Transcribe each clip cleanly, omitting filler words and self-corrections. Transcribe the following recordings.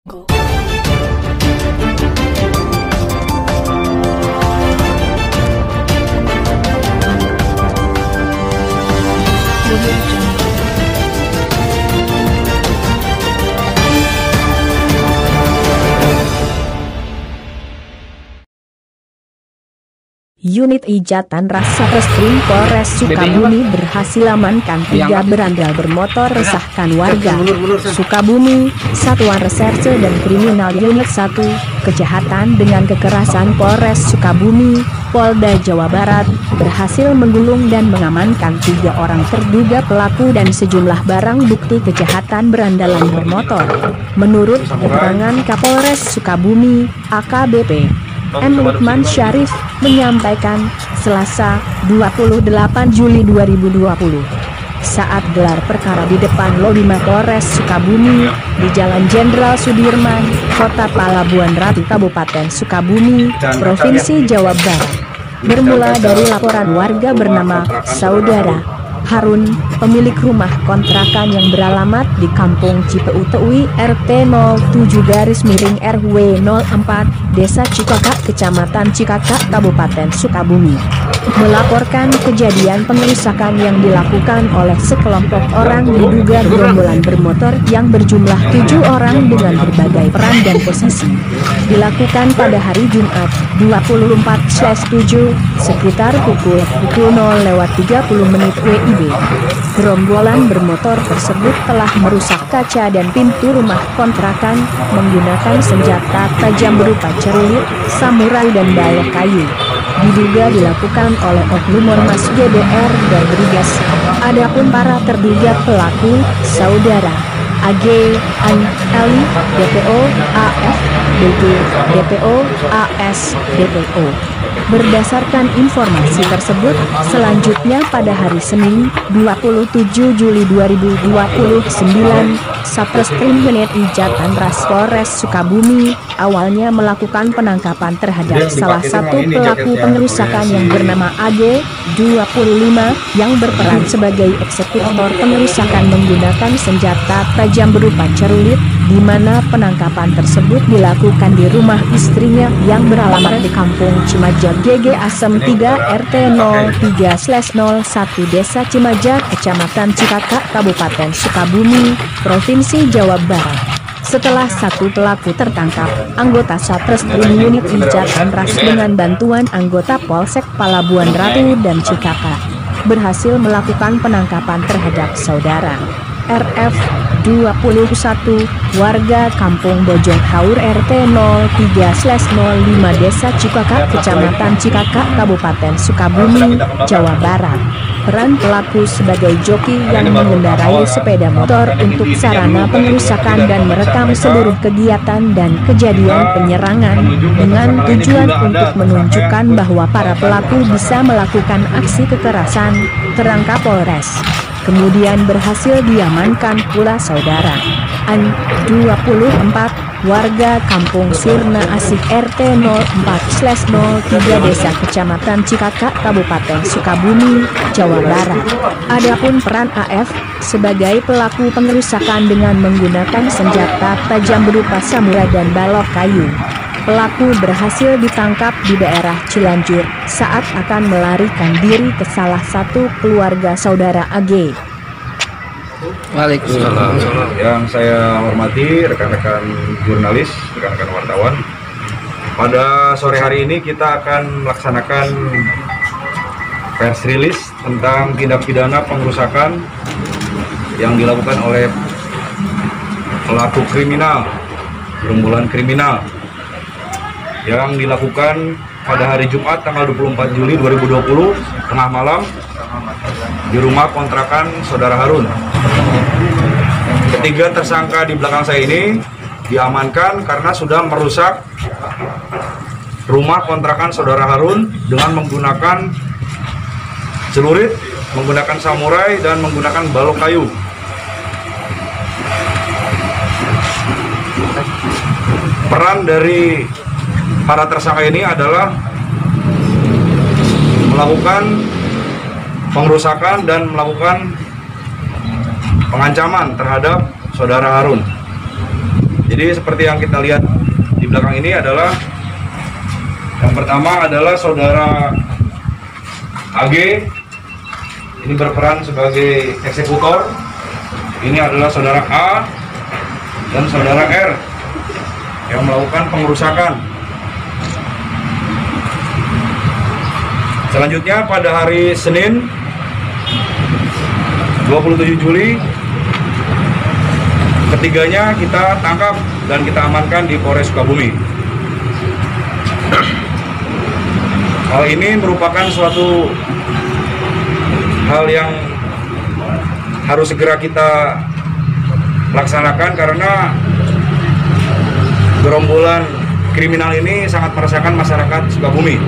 Go. Unit Ijatan Rasa Reskrim Polres Sukabumi berhasil amankan 3 berandal bermotor resahkan warga. Sukabumi, Satuan Reserse dan Kriminal Unit 1, Kejahatan dengan Kekerasan Polres Sukabumi, Polda Jawa Barat, berhasil menggulung dan mengamankan 3 orang terduga pelaku dan sejumlah barang bukti kejahatan berandalan bermotor. Menurut keterangan Kapolres Sukabumi, AKBP M. Lukman Syarif, menyampaikan, Selasa, 28 Juli 2020. Saat gelar perkara di depan lobi Mapolres Sukabumi, di Jalan Jenderal Sudirman, Kota Palabuhan Ratu, Kabupaten Sukabumi, Provinsi Jawa Barat. Bermula dari laporan warga bernama Saudara Harun, pemilik rumah kontrakan yang beralamat di Kampung Cipeu Teui RT 07-RW 04, Desa Cikakak, Kecamatan Cikakak, Kabupaten Sukabumi, melaporkan kejadian pengerusakan yang dilakukan oleh sekelompok orang diduga gerombolan bermotor yang berjumlah 7 orang dengan berbagai peran dan posisi. Dilakukan pada hari Jumat 24/7 sekitar pukul 0:30 WIB. Gerombolan bermotor tersebut telah merusak kaca dan pintu rumah kontrakan menggunakan senjata tajam berupa celurit, samurai dan balok kayu. Diduga dilakukan oleh oknum ormas GBR dan Brigas. Adapun para terduga pelaku, Saudara AG, AN, LI, DPO, AF, DG, DPO, AS, DPO. Berdasarkan informasi tersebut, selanjutnya pada hari Senin, 27 Juli 2029, Satreskrim Unit Ijatan Ras Polres Sukabumi awalnya melakukan penangkapan terhadap salah satu pelaku pengerusakan yang bernama AG, 25, yang berperan sebagai eksekutor pengerusakan menggunakan senjata tajam berupa celurit, di mana penangkapan tersebut dilakukan di rumah istrinya yang beralamat di Kampung Cimaja GG Asem 3 RT 03/01 Desa Cimaja, Kecamatan Cikakak, Kabupaten Sukabumi, Provinsi Jawa Barat. Setelah satu pelaku tertangkap, anggota Satreskrim Unit Ijatan Ras dengan bantuan anggota Polsek Palabuhan Ratu dan Cikakak berhasil melakukan penangkapan terhadap Saudara RF, 21, warga Kampung Bojong Haur RT 03/05 Desa Cikakak, Kecamatan Cikakak, Kabupaten Sukabumi, Jawa Barat. Peran pelaku sebagai joki yang mengendarai sepeda motor untuk sarana pengerusakan dan merekam seluruh kegiatan dan kejadian penyerangan dengan tujuan untuk menunjukkan bahwa para pelaku bisa melakukan aksi kekerasan, terang Kapolres. Kemudian berhasil diamankan pula Saudara AN, 24, warga Kampung Sirna Asih RT 04/03 Desa Kecamatan Cikakak, Kabupaten Sukabumi, Jawa Barat. Adapun peran AF sebagai pelaku pengerusakan dengan menggunakan senjata tajam berupa samurai dan balok kayu. Pelaku berhasil ditangkap di daerah Cilanjur saat akan melarikan diri ke salah satu keluarga Saudara AG. Waalaikumsalam. Yang saya hormati rekan-rekan jurnalis, rekan-rekan wartawan. Pada sore hari ini kita akan melaksanakan press release tentang tindak pidana pengerusakan yang dilakukan oleh pelaku kriminal, gerombolan kriminal, yang dilakukan pada hari Jumat tanggal 24 Juli 2020 tengah malam di rumah kontrakan Saudara Harun. Ketiga tersangka di belakang saya ini diamankan karena sudah merusak rumah kontrakan Saudara Harun dengan menggunakan celurit, menggunakan samurai, dan menggunakan balok kayu. Peran dari para tersangka ini adalah melakukan pengerusakan dan melakukan pengancaman terhadap Saudara Harun. Jadi seperti yang kita lihat di belakang ini adalah yang pertama adalah saudara AG, ini berperan sebagai eksekutor. Ini adalah saudara A dan saudara R yang melakukan pengerusakan. Selanjutnya pada hari Senin 27 Juli ketiganya kita tangkap dan kita amankan di Polres Sukabumi. Hal ini merupakan suatu hal yang harus segera kita laksanakan karena gerombolan kriminal ini sangat meresahkan masyarakat Sukabumi.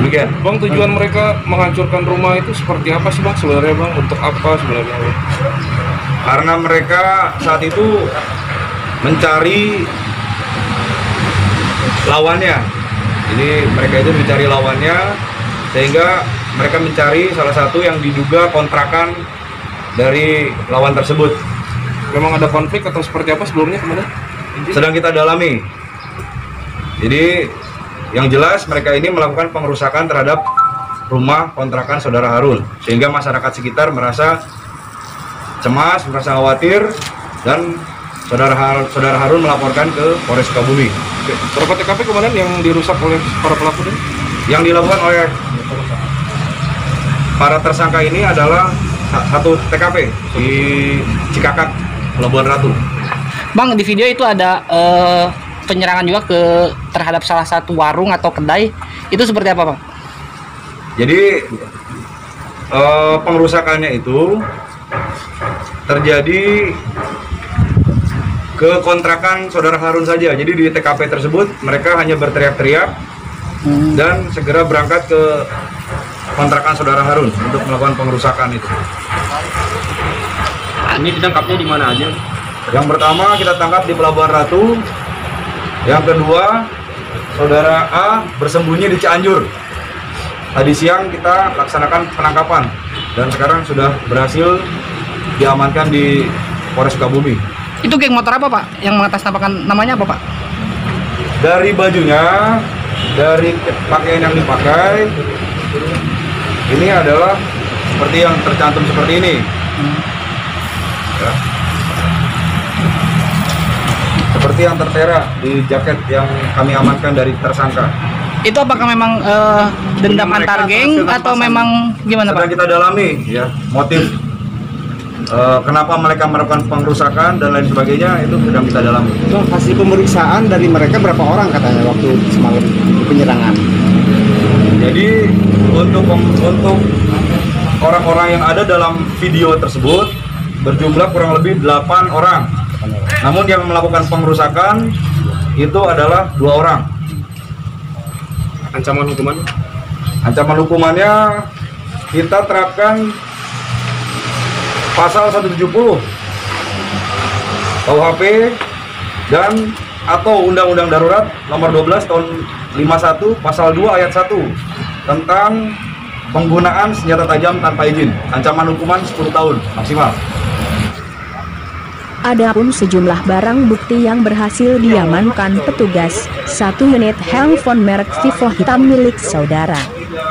Demikian. Bang, tujuan mereka menghancurkan rumah itu seperti apa sih Bang sebenarnya Bang? Untuk apa sebenarnya Bang? Karena mereka saat itu mencari lawannya. Jadi mereka itu mencari lawannya sehingga mereka mencari salah satu yang diduga kontrakan dari lawan tersebut. Memang ada konflik atau seperti apa sebelumnya kemarin? Sedang kita dalami. Jadi yang jelas mereka ini melakukan pengerusakan terhadap rumah kontrakan saudara Harun sehingga masyarakat sekitar merasa cemas, merasa khawatir dan saudara Harun melaporkan ke Polres Sukabumi. Berapa TKP kemarin yang dirusak oleh para pelaku ini? Yang dilakukan oleh para tersangka ini adalah satu TKP di Cikakak, Pelabuhan Ratu. Bang, di video itu ada penyerangan juga terhadap salah satu warung atau kedai. Itu seperti apa, Bang? Jadi pengerusakannya itu terjadi ke kontrakan saudara Harun saja. Jadi di TKP tersebut mereka hanya berteriak-teriak dan segera berangkat ke kontrakan saudara Harun untuk melakukan pengerusakan itu. Ini ditangkapnya di mana aja? Yang pertama kita tangkap di Pelabuhan Ratu. Yang kedua, saudara A bersembunyi di Cianjur. Tadi siang kita laksanakan penangkapan dan sekarang sudah berhasil diamankan di Polres Sukabumi. Itu geng motor apa, Pak? Yang mengatasnamakan namanya apa, Pak? Dari bajunya, dari pakaian yang dipakai, ini adalah seperti yang tercantum seperti ini. Ya. Seperti yang tertera di jaket yang kami amankan dari tersangka. Itu apakah memang dendam antar geng atau memang gimana, Pak? Sedang kita dalami ya motif kenapa mereka melakukan pengerusakan dan lain sebagainya, itu sedang kita dalami. Hasil pemeriksaan dari mereka berapa orang katanya waktu semalam penyerangan? Jadi untuk orang-orang yang ada dalam video tersebut berjumlah kurang lebih 8 orang. Namun yang melakukan pengerusakan itu adalah 2 orang. Ancaman hukuman? Ancaman hukumannya kita terapkan pasal 170 KUHP dan atau Undang-Undang Darurat nomor 12 tahun 51 pasal 2 ayat 1 tentang penggunaan senjata tajam tanpa izin. Ancaman hukuman 10 tahun maksimal. Adapun sejumlah barang bukti yang berhasil diamankan petugas, 1 unit handphone merek Vivo hitam milik saudara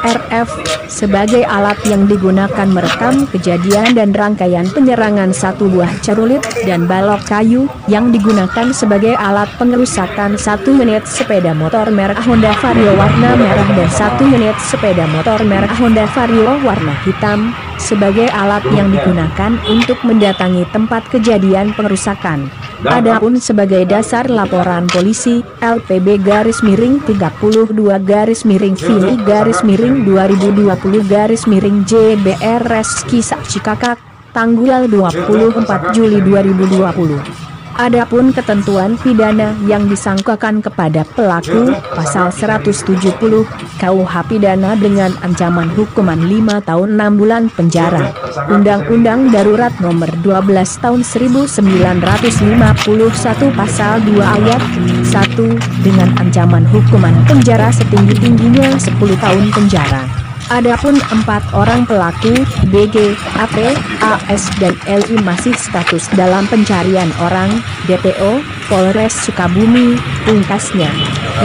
RF sebagai alat yang digunakan merekam kejadian dan rangkaian penyerangan, 1 buah celurit dan balok kayu yang digunakan sebagai alat pengerusakan, 1 unit sepeda motor merek Honda Vario warna merah dan 1 unit sepeda motor merek Honda Vario warna hitam sebagai alat yang digunakan untuk mendatangi tempat kejadian pengerusakan. Adapun sebagai dasar laporan polisi LPB_VI_2020_JBRS Kisah Cikakak tanggal 24 Juli 2020. Adapun ketentuan pidana yang disangkakan kepada pelaku pasal 170 KUH pidana dengan ancaman hukuman 5 tahun 6 bulan penjara. Undang-Undang Darurat nomor 12 tahun 1951 pasal 2 ayat 1 dengan ancaman hukuman penjara setinggi-tingginya 10 tahun penjara. Adapun 4 orang pelaku BG, AP, AS dan LI masih status dalam pencarian orang DPO Polres Sukabumi, pungkasnya.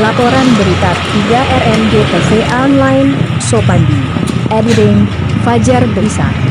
Laporan berita 3 RMG TV Online, Sopandi. Editing, Fajar Berisa.